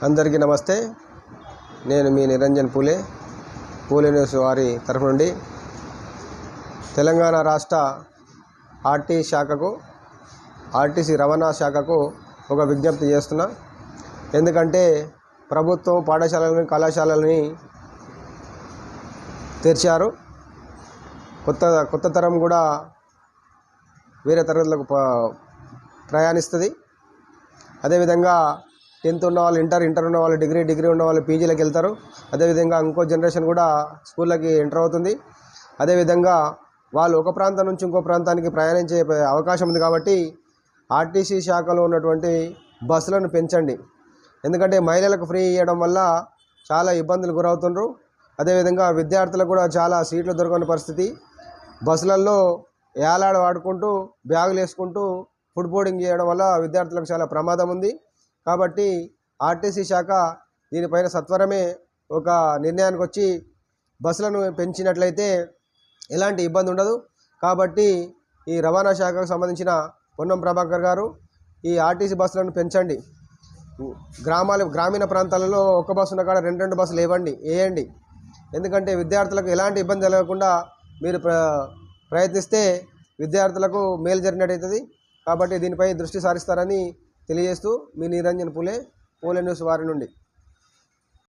అందరికీ నమస్తే. నేను మీ నిరంజన్ పూలే న్యూస్ వారి తరఫు నుండి తెలంగాణ రాష్ట్ర ఆర్టీసీ రవాణా శాఖకు ఒక విజ్ఞప్తి చేస్తున్నా. ఎందుకంటే ప్రభుత్వం పాఠశాలలని కళాశాలలని తెరిచారు. కొత్త తరం కూడా వేరే తరగతులకు ప్రయాణిస్తుంది. అదేవిధంగా 10th ఉన్న వాళ్ళు ఇంటర్ ఉన్న వాళ్ళు డిగ్రీ ఉన్న వాళ్ళు పీజీలకు వెళ్తారు. అదేవిధంగా ఇంకో జనరేషన్ కూడా స్కూళ్ళకి ఎంటర్ అవుతుంది. అదేవిధంగా వాళ్ళు ఒక ప్రాంతం నుంచి ఇంకో ప్రాంతానికి ప్రయాణించే అవకాశం ఉంది. కాబట్టి ఆర్టీసీ శాఖలో ఉన్నటువంటి బస్సులను పెంచండి. ఎందుకంటే మహిళలకు ఫ్రీ ఇవ్వడం వల్ల చాలా ఇబ్బందులు గురవుతుండ్రు. అదేవిధంగా విద్యార్థులకు కూడా చాలా సీట్లు దొరకని పరిస్థితి. బస్సులలో వాడుకుంటూ బ్యాగులు వేసుకుంటూ ఫుడ్ బోర్డింగ్ చేయడం వల్ల విద్యార్థులకు చాలా ప్రమాదం ఉంది. కాబట్టి ఆర్టీసీ శాఖ దీనిపైన సత్వరమే ఒక నిర్ణయానికి వచ్చి బస్సులను పెంచినట్లయితే ఎలాంటి ఇబ్బంది ఉండదు. కాబట్టి ఈ రవాణా శాఖకు సంబంధించిన పొన్నం ప్రభాకర్ గారు ఈ ఆర్టీసీ బస్సులను పెంచండి. గ్రామీణ ప్రాంతాలలో ఒక బస్సు ఉన్న కాడ 2 బస్సులు వేయండి. ఎందుకంటే విద్యార్థులకు ఎలాంటి ఇబ్బంది కలగకుండా మీరు ప్రయత్నిస్తే విద్యార్థులకు మేలు జరిగినట్టయితుంది. కాబట్టి దీనిపై దృష్టి సారిస్తారని తెలియజేస్తూ మీ నిరంజన్ పూలే న్యూస్ వారి నుండి.